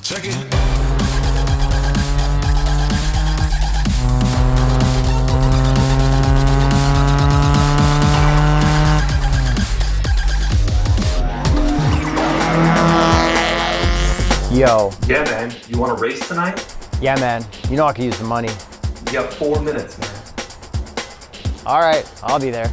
Check it. Yo. Yeah, man. You want to race tonight? Yeah, man. You know I could use the money. You got 4 minutes, man. All right, I'll be there.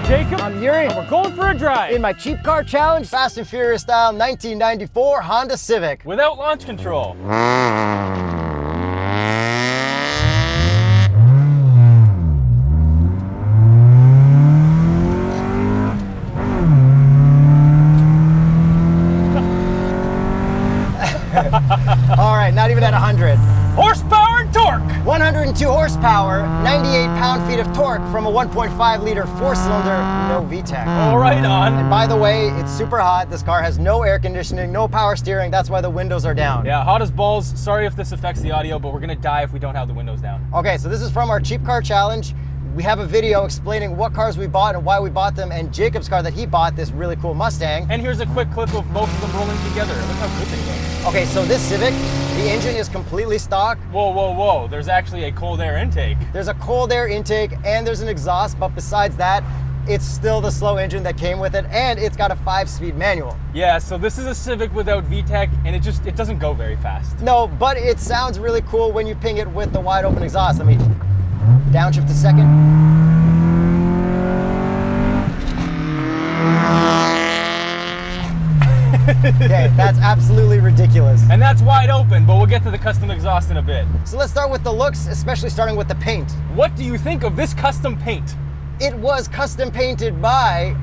Jacob. I'm Yuri. And we're going for a drive. In my cheap car challenge, Fast and Furious style 1994 Honda Civic. Without launch control. All right, not even at 100. Horsepower and torque. 102 horsepower, 98 pound-feet of torque from a 1.5 liter four-cylinder, no VTEC. All right on. And by the way, it's super hot. This car has no air conditioning, no power steering. That's why the windows are down. Yeah, hot as balls. Sorry if this affects the audio, but we're gonna die if we don't have the windows down. Okay, so this is from our cheap car challenge. We have a video explaining what cars we bought and why we bought them, and Jacob's car that he bought, this really cool Mustang. And here's a quick clip of both of them rolling together. Look how good they look. Okay, so this Civic, the engine is completely stock. Whoa, whoa, whoa. There's actually a cold air intake. There's a cold air intake and there's an exhaust, but besides that, it's still the slow engine that came with it, and it's got a 5-speed manual. Yeah, so this is a Civic without VTEC, and it doesn't go very fast. No, but it sounds really cool when you ping it with the wide open exhaust. Let me downshift a second. Okay, that's absolutely ridiculous. And that's wide open, but we'll get to the custom exhaust in a bit. So let's start with the looks, especially starting with the paint. What do you think of this custom paint? It was custom painted by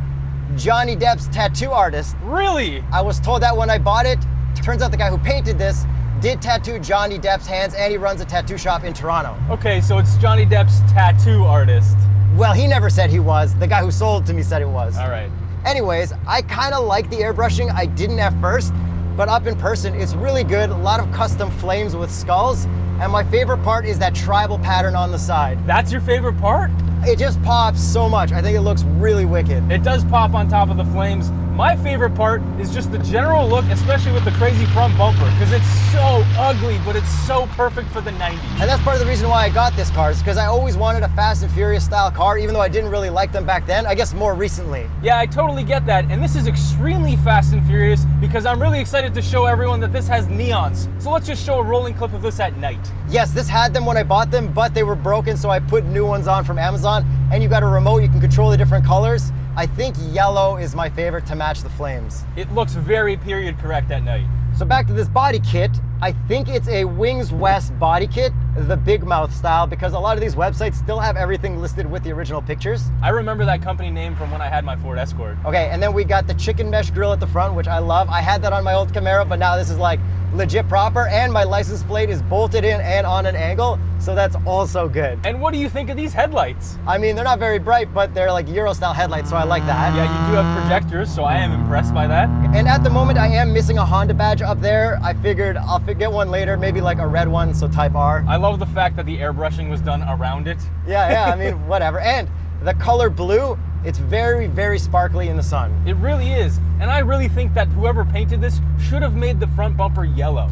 Johnny Depp's tattoo artist. Really? I was told that when I bought it. Turns out the guy who painted this did tattoo Johnny Depp's hands, and he runs a tattoo shop in Toronto. Okay, so it's Johnny Depp's tattoo artist. Well, he never said he was. The guy who sold to me said it was. All right. Anyways, I kind of like the airbrushing. I didn't at first, but up in person, it's really good. A lot of custom flames with skulls. And my favorite part is that tribal pattern on the side. That's your favorite part? It just pops so much. I think it looks really wicked. It does pop on top of the flames. My favorite part is just the general look, especially with the crazy front bumper, because it's so ugly, but it's so perfect for the 90s. And that's part of the reason why I got this car, is because I always wanted a Fast and Furious style car, even though I didn't really like them back then. I guess more recently. Yeah, I totally get that. And this is extremely Fast and Furious because I'm really excited to show everyone that this has neons. So let's just show a rolling clip of this at night. Yes, this had them when I bought them, but they were broken, so I put new ones on from Amazon. And you got a remote, you can control the different colors. I think yellow is my favorite to match the flames. It looks very period correct at night. So back to this body kit, I think it's a Wings West body kit, the big mouth style, because a lot of these websites still have everything listed with the original pictures. I remember that company name from when I had my Ford Escort. Okay, and then we got the chicken mesh grill at the front, which I love. I had that on my old Camaro, but now this is like legit proper, and my license plate is bolted in and on an angle, so that's also good. And what do you think of these headlights? I mean, they're not very bright, but they're like Euro style headlights, so I like that. Yeah, you do have projectors, so I am impressed by that. And at the moment, I am missing a Honda badge up there. I figured I'll get one later, maybe like a red one, so Type R. I love the fact that the airbrushing was done around it. Yeah, I mean, whatever. And the color blue, it's very, very sparkly in the sun. It really is. And I really think that whoever painted this should have made the front bumper yellow.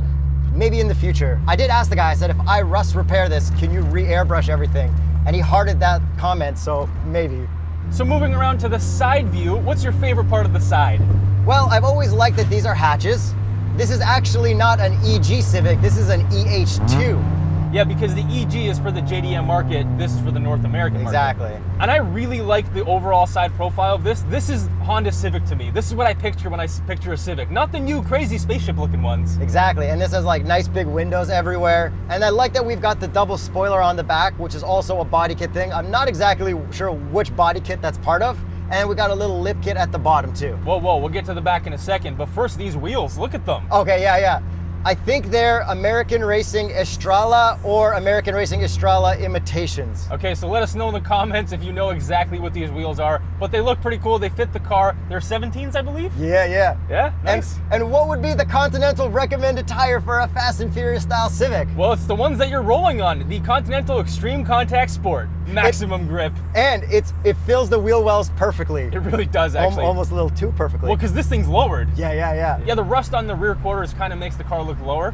Maybe in the future. I did ask the guy, I said, if I rust repair this, can you re-airbrush everything? And he hearted that comment, so maybe. So moving around to the side view, what's your favorite part of the side? Well, I've always liked that these are hatches. This is actually not an EG Civic, this is an EH2. Yeah, because the EG is for the JDM market, this is for the North American market. Exactly. And I really like the overall side profile of this. This is Honda Civic to me. This is what I picture when I picture a Civic, not the new crazy spaceship looking ones. Exactly, and this has like nice big windows everywhere. And I like that we've got the double spoiler on the back, which is also a body kit thing. I'm not exactly sure which body kit that's part of. And we got a little lip kit at the bottom too. Whoa, we'll get to the back in a second. But first, these wheels, look at them. Okay, yeah. I think they're American Racing Estrella or American Racing Estrella imitations. Okay, so let us know in the comments if you know exactly what these wheels are, but they look pretty cool. They fit the car. They're 17s, I believe? Yeah, yeah. Yeah, nice. And what would be the Continental recommended tire for a Fast and Furious style Civic? Well, it's the ones that you're rolling on. The Continental Extreme Contact Sport. Maximum grip. And it fills the wheel wells perfectly. It really does, actually. Almost a little too perfectly. Well, because this thing's lowered. Yeah, yeah, yeah. Yeah, the rust on the rear quarters kind of makes the car look lower.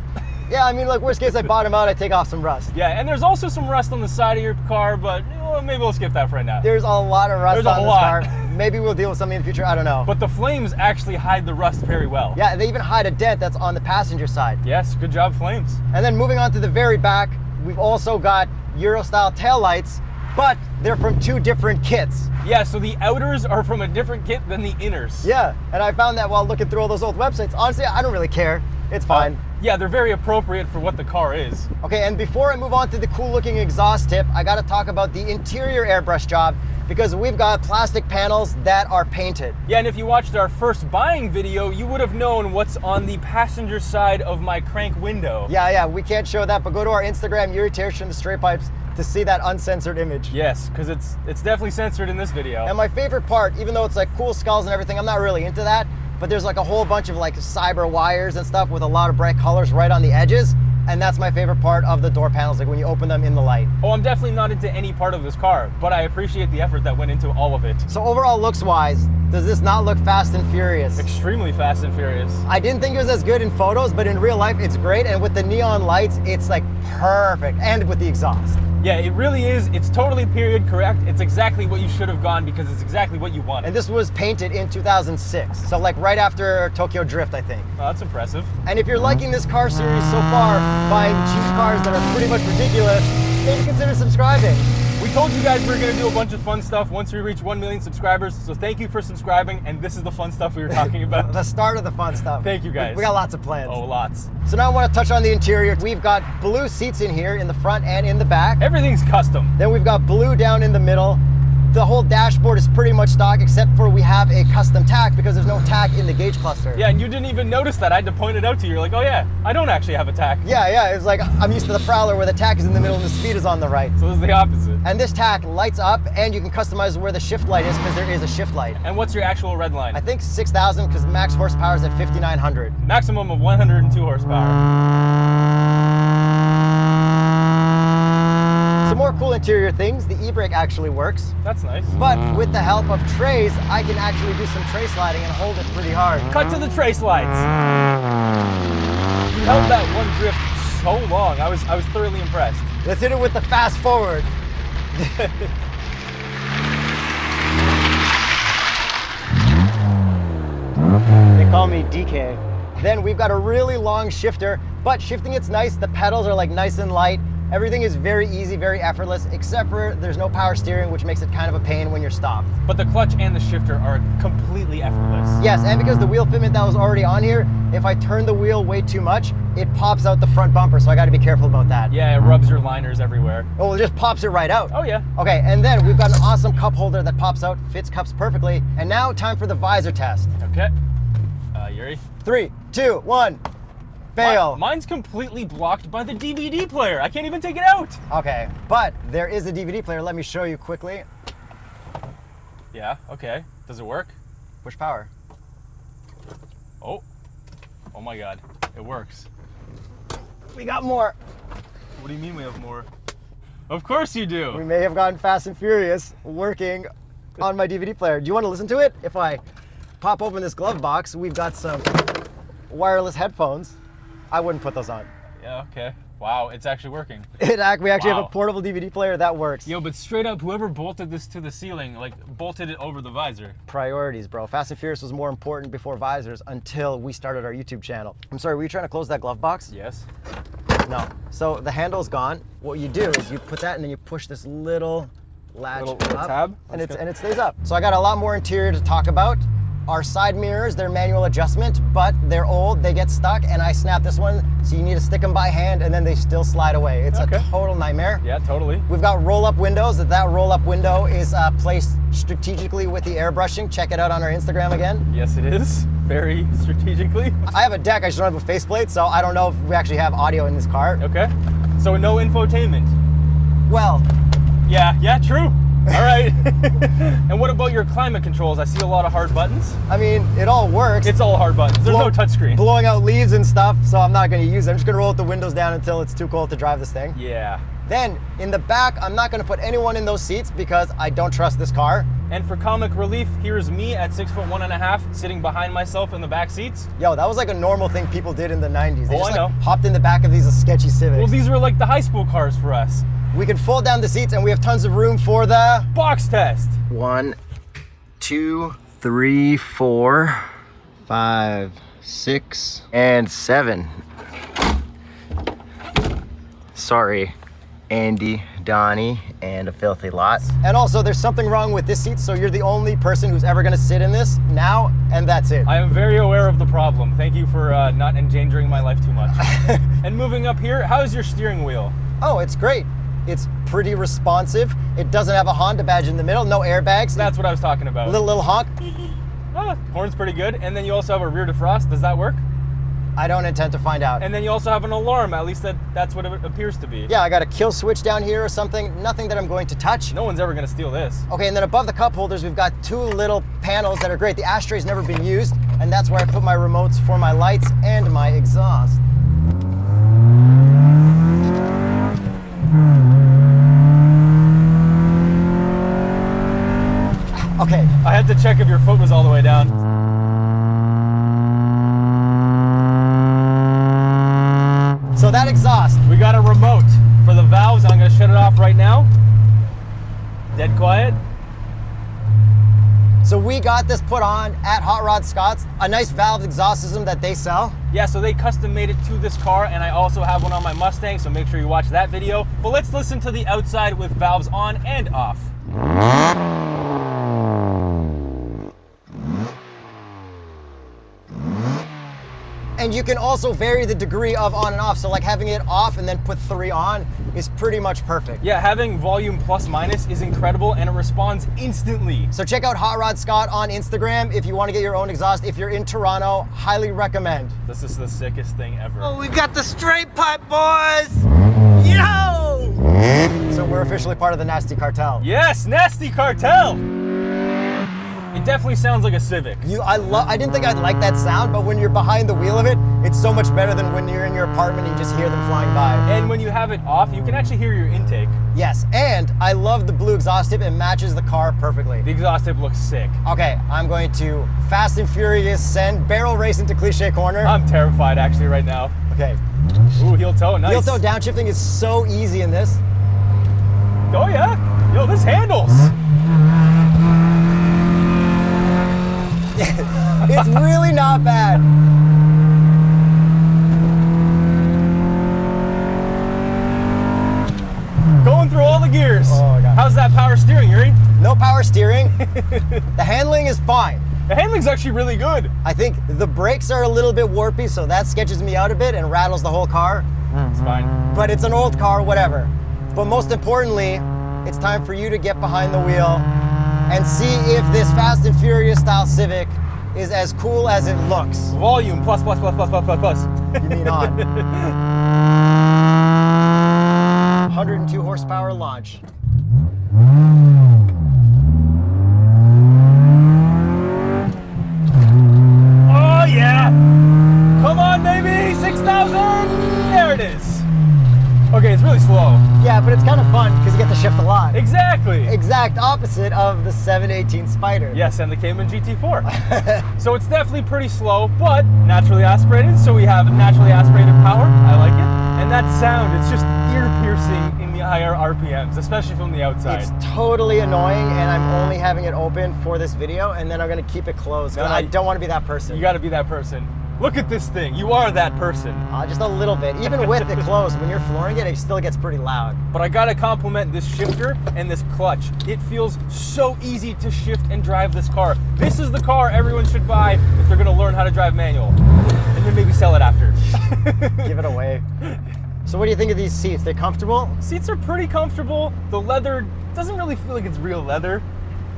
Yeah, I mean, like, worst case, I bottom out, I take off some rust. Yeah, and there's also some rust on the side of your car, but maybe we'll skip that for right now. There's a lot of rust There's a on this lot. car. Maybe we'll deal with something in the future, I don't know. But the flames actually hide the rust very well. Yeah, they even hide a dent that's on the passenger side. Yes, good job, flames. And then moving on to the very back, we've also got Euro-style taillights, but they're from two different kits. Yeah, so the outers are from a different kit than the inners. Yeah, and I found that while looking through all those old websites. Honestly, I don't really care. It's fine. Yeah, they're very appropriate for what the car is. Okay, and before I move on to the cool looking exhaust tip, I gotta talk about the interior airbrush job because we've got plastic panels that are painted. Yeah, and if you watched our first buying video, you would have known what's on the passenger side of my crank window. Yeah, we can't show that, but go to our Instagram, Yuri and the Straight Pipes, to see that uncensored image. Yes, because it's definitely censored in this video. And my favorite part, even though it's like cool skulls and everything, I'm not really into that, but there's like a whole bunch of like cyber wires and stuff with a lot of bright colors right on the edges. And that's my favorite part of the door panels, like when you open them in the light. Oh, I'm definitely not into any part of this car, but I appreciate the effort that went into all of it. So overall looks wise, does this not look Fast and Furious? Extremely Fast and Furious. I didn't think it was as good in photos, but in real life it's great. And with the neon lights, it's like perfect. And with the exhaust. Yeah, it really is. It's totally period correct. It's exactly what you should have gone because it's exactly what you wanted. And this was painted in 2006. So like right after Tokyo Drift, I think. Oh, that's impressive. And if you're liking this car series so far, buying cheap cars that are pretty much ridiculous, maybe consider subscribing. We told you guys we were going to do a bunch of fun stuff once we reach 1 million subscribers, so thank you for subscribing, and this is the fun stuff we were talking about. The start of the fun stuff. Thank you, guys. We got lots of plans. Oh, lots. So now I want to touch on the interior. We've got blue seats in here in the front and in the back. Everything's custom. Then we've got blue down in the middle. The whole dashboard is pretty much stock except for we have a custom tack because there's no tack in the gauge cluster. Yeah, and you didn't even notice that. I had to point it out to you. You're like, oh yeah, I don't actually have a tack. Yeah, it's like I'm used to the Prowler where the tack is in the middle and the speed is on the right. So this is the opposite. And this tack lights up and you can customize where the shift light is because there is a shift light. And what's your actual red line? I think 6,000 because max horsepower is at 5,900. Maximum of 102 horsepower. Some more cool interior things. The e-brake actually works. That's nice. But with the help of trays, I can actually do some tray sliding and hold it pretty hard. Cut to the tray slides. You held that one drift so long. I was thoroughly impressed. Let's hit it with the fast forward. They call me DK. Then we've got a really long shifter, but shifting it's nice. The pedals are like nice and light. Everything is very easy, very effortless, except for there's no power steering, which makes it kind of a pain when you're stopped. But the clutch and the shifter are completely effortless. Yes, and because the wheel fitment that was already on here, if I turn the wheel way too much, it pops out the front bumper, so I gotta be careful about that. Yeah, it rubs your liners everywhere. Oh, it just pops it right out. Oh yeah. Okay, and then we've got an awesome cup holder that pops out, fits cups perfectly. And now time for the visor test. Okay. Yuri? 3, 2, 1. Fail. Mine's completely blocked by the DVD player. I can't even take it out. Okay, but there is a DVD player. Let me show you quickly. Yeah, okay. Does it work? Push power. Oh my God, it works. We got more. What do you mean we have more? Of course you do. We may have gotten Fast and Furious working on my DVD player. Do you want to listen to it? If I pop open this glove box, we've got some wireless headphones. I wouldn't put those on. Yeah, okay. Wow, it's actually working. We actually have Wow. a portable DVD player that works. Yo, but straight up, whoever bolted this to the ceiling, like, bolted it over the visor. Priorities, bro. Fast and Furious was more important before visors until we started our YouTube channel. I'm sorry, were you trying to close that glove box? Yes. No. So the handle's gone. What you do is you put that and then you push this little latch Little up, tab? and it stays up. So I got a lot more interior to talk about. Our side mirrors, they're manual adjustment, but they're old, they get stuck, and I snapped this one, so you need to stick them by hand, and then they still slide away. It's Okay. a total nightmare. Yeah, totally. We've got roll-up windows. That roll-up window is placed strategically with the airbrushing. Check it out on our Instagram again. Yes, it is. Very strategically. I have a deck, I just don't have a faceplate, so I don't know if we actually have audio in this car. Okay. So no infotainment. Well, Yeah, true. All right. And what about your climate controls? I see a lot of hard buttons. I mean, it all works. It's all hard buttons. There's no touchscreen. Blowing out leaves and stuff, so I'm not gonna use it. I'm just gonna roll the windows down until it's too cold to drive this thing. Yeah. Then, in the back, I'm not gonna put anyone in those seats because I don't trust this car. And for comic relief, here's me at 6'1.5" sitting behind myself in the back seats. Yo, that was like a normal thing people did in the 90s. They Oh, just I like know. hopped in the back of these sketchy Civics. Well, these were like the high school cars for us. We can fold down the seats and we have tons of room for the Box test. 1, 2, 3, 4, 5, 6, and 7. Sorry, Andy, Donnie, and a filthy lot. And also, there's something wrong with this seat, so you're the only person who's ever gonna sit in this now, and that's it. I am very aware of the problem. Thank you for not endangering my life too much. And moving up here, how's your steering wheel? Oh, it's great. It's pretty responsive. It doesn't have a Honda badge in the middle, no airbags. That's what I was talking about. Little honk. Horn's pretty good. And then you also have a rear defrost. Does that work? I don't intend to find out. And then you also have an alarm. At least that's what it appears to be. Yeah, I got a kill switch down here or something. Nothing that I'm going to touch. No one's ever going to steal this. Okay, and then above the cup holders, we've got 2 little panels that are great. The ashtray's never been used, and that's where I put my remotes for my lights and my exhaust. Okay. I had to check if your foot was all the way down. So that exhaust. We got a remote for the valves. I'm going to shut it off right now. Dead quiet. So we got this put on at Hot Rod Scott's, a nice valve exhaust system that they sell. Yeah, so they custom made it to this car, and I also have one on my Mustang, so make sure you watch that video. But let's listen to the outside with valves on and off. And you can also vary the degree of on and off. So like having it off and then put 3 on is pretty much perfect. Yeah, having volume plus minus is incredible, and it responds instantly. So check out Hot Rod Scott on Instagram if you want to get your own exhaust. If you're in Toronto, highly recommend. This is the sickest thing ever. Oh, we've got the straight pipe, boys! Yo! So we're officially part of the Nasty Cartel. Yes, Nasty Cartel! It definitely sounds like a Civic. I didn't think I'd like that sound, but when you're behind the wheel of it, it's so much better than when you're in your apartment and you just hear them flying by. And when you have it off, you can actually hear your intake. Yes, and I love the blue exhaust tip. It matches the car perfectly. The exhaust tip looks sick. Okay, I'm going to Fast and Furious send barrel race into Cliche Corner. I'm terrified actually right now. Okay. Ooh, heel toe, nice. Heel toe downshifting is so easy in this. Oh yeah? Yo, this handles. It's really not bad. Going through all the gears. Oh my God. How's that power steering, Yuri? No power steering. The handling is fine. The handling's actually really good. I think the brakes are a little bit warpy, so that sketches me out a bit and rattles the whole car. It's fine. But it's an old car, whatever. But most importantly, it's time for you to get behind the wheel and see if this Fast and Furious style Civic is as cool as it looks. Volume plus. You mean on. 102 horsepower launch. Oh yeah! Come on, baby! 6,000! There it is. Okay, it's really slow. Yeah, but it's kind of fun because you get to shift a lot. Exactly. Exact opposite of the 718 Spider. Yes, and the Cayman GT4. So it's definitely pretty slow, but naturally aspirated. So we have naturally aspirated power. I like it. And that sound, it's just ear-piercing in the higher RPMs, especially from the outside. It's totally annoying, and I'm only having it open for this video, and then I'm gonna keep it closed because No, I don't want to be that person. You gotta be that person. Look at this thing. You are that person. Just a little bit. Even with it closed, when you're flooring it, it still gets pretty loud. But I gotta compliment this shifter and this clutch. It feels so easy to shift and drive this car. This is the car everyone should buy if they're gonna learn how to drive manual. And then maybe sell it after. Give it away. So what do you think of these seats? They comfortable? Seats are pretty comfortable. The leather doesn't really feel like it's real leather.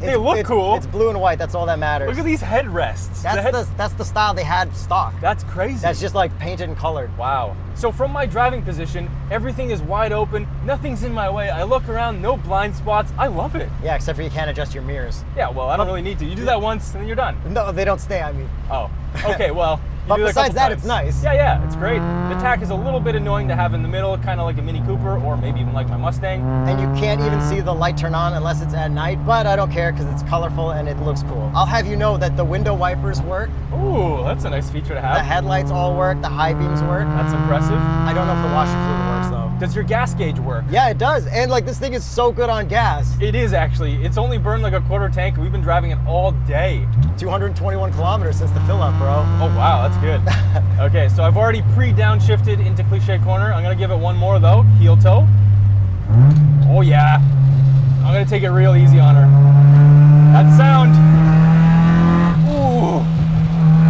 They look cool. It's blue and white. That's all that matters. Look at these headrests. That's the style they had stock. That's crazy. That's just like painted and colored. Wow. So from my driving position, everything is wide open. Nothing's in my way. I look around, no blind spots. I love it. Yeah, except for you can't adjust your mirrors. Yeah, well, I don't really need to. You do that once and then you're done. No, they don't stay. I mean. Oh, okay, well. But besides that, it's nice. Yeah, it's great. The tack is a little bit annoying to have in the middle, kind of like a Mini Cooper or maybe even like my Mustang. And you can't even see the light turn on unless it's at night, but I don't care because it's colorful and it looks cool. I'll have you know that the window wipers work. Ooh, that's a nice feature to have. The headlights all work, the high beams work. That's impressive. I don't know if the washer fluid works though. Does your gas gauge work? Yeah, it does. And like this thing is so good on gas. It is actually. It's only burned like a quarter tank. We've been driving it all day. 221 kilometers since the fill up, bro. Oh wow, that's good. Okay, so I've already pre-downshifted into cliche corner. I'm gonna give it one more though, heel toe. Oh yeah. I'm gonna take it real easy on her. That sound. Ooh.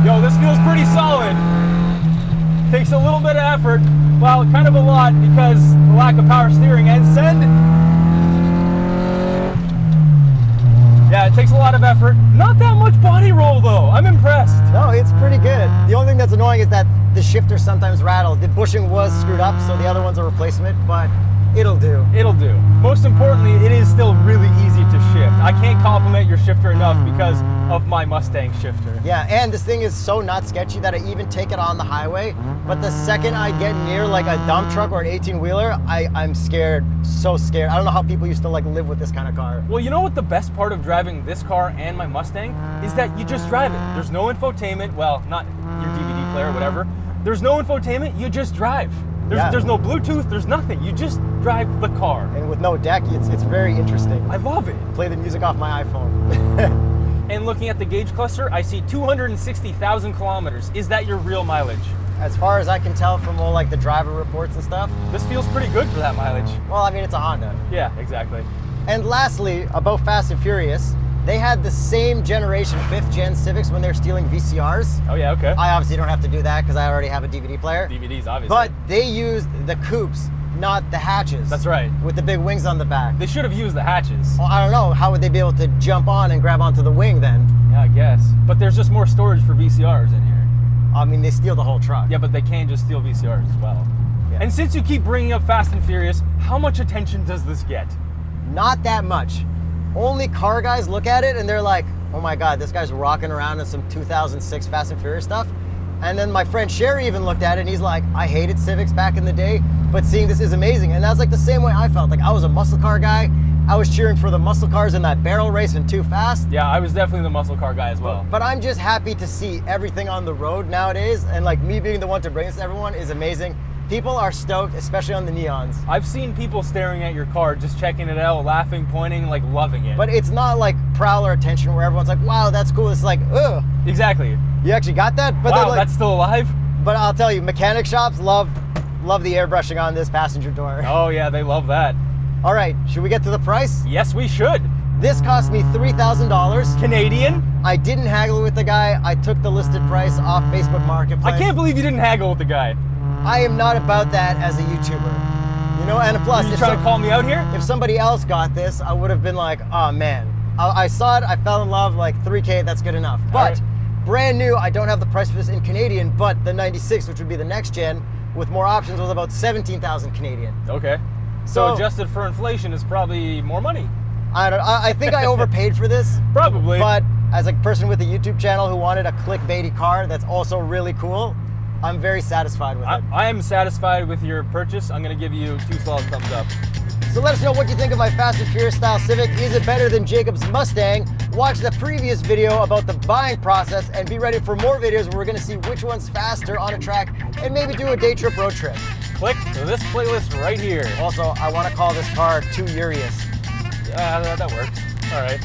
Yo, this feels pretty solid. Takes a little bit of effort. Well, kind of a lot because the lack of power steering and send. Yeah, it takes a lot of effort. Not that much body roll though. I'm impressed. No, it's pretty good. The only thing that's annoying is that the shifter sometimes rattles. The bushing was screwed up, so the other one's a replacement, but it'll do. It'll do. Most importantly, it is still really easy to shift. I can't compliment your shifter enough because of my Mustang shifter. Yeah, and this thing is so not sketchy that I even take it on the highway, but the second I get near like a dump truck or an 18-wheeler, I'm scared, so scared. I don't know how people used to like live with this kind of car. Well, you know what the best part of driving this car and my Mustang is that you just drive it. There's no infotainment, well, not your DVD player, whatever. There's no infotainment, you just drive. There's no Bluetooth, there's nothing. You just drive the car. And with no deck, it's very interesting. I love it. Play the music off my iPhone. And looking at the gauge cluster, I see 260,000 kilometers. Is that your real mileage? As far as I can tell from all like the driver reports and stuff. This feels pretty good for that mileage. Well, I mean, it's a Honda. Yeah, exactly. And lastly, about Fast and Furious, they had the same generation 5th gen Civics when they're stealing VCRs. Oh yeah, okay. I obviously don't have to do that because I already have a DVD player. DVDs, obviously. But they used the coupes, not the hatches. That's right. With the big wings on the back. They should have used the hatches. Well, I don't know. How would they be able to jump on and grab onto the wing then? Yeah, I guess. But there's just more storage for VCRs in here. I mean, they steal the whole truck. Yeah, but they can just steal VCRs as well. Yeah. And since you keep bringing up Fast and Furious, how much attention does this get? Not that much. Only car guys look at it and they're like, oh my God, this guy's rocking around in some 2006 Fast and Furious stuff. And then my friend Sherry even looked at it and he's like, I hated Civics back in the day, but seeing this is amazing. And that's like the same way I felt. Like I was a muscle car guy. I was cheering for the muscle cars in that barrel race in Too Fast. Yeah, I was definitely the muscle car guy as well. But I'm just happy to see everything on the road nowadays. And like me being the one to bring this to everyone is amazing. People are stoked, especially on the neons. I've seen people staring at your car, just checking it out, laughing, pointing, like loving it. But it's not like prowler attention where everyone's like, wow, that's cool. It's like, ugh. Exactly. You actually got that? But Wow, like, that's still alive? But I'll tell you, mechanic shops love the airbrushing on this passenger door. Oh yeah, they love that. All right, should we get to the price? Yes, we should. This cost me $3,000. Canadian? I didn't haggle with the guy. I took the listed price off Facebook Marketplace. I can't believe you didn't haggle with the guy. I am not about that as a YouTuber. You know, and plus, You trying to call me out here? if somebody else got this, I would have been like, oh man. I saw it, I fell in love, like $3K, that's good enough. But brand new, I don't have the price for this in Canadian, but the 96, which would be the next gen, with more options, was about 17,000 Canadian. Okay. So adjusted for inflation is probably more money. I think I overpaid for this. Probably. But as a person with a YouTube channel who wanted a clickbaity car that's also really cool, I'm very satisfied with it. I am satisfied with your purchase. I'm going to give you 2 solid thumbs up. So let us know what you think of my Fast and Furious style Civic. Is it better than Jakub's Mustang? Watch the previous video about the buying process and be ready for more videos where we're going to see which one's faster on a track and maybe do a day trip road trip. Click to this playlist right here. Also, I want to call this car Too Urious. That works. All right.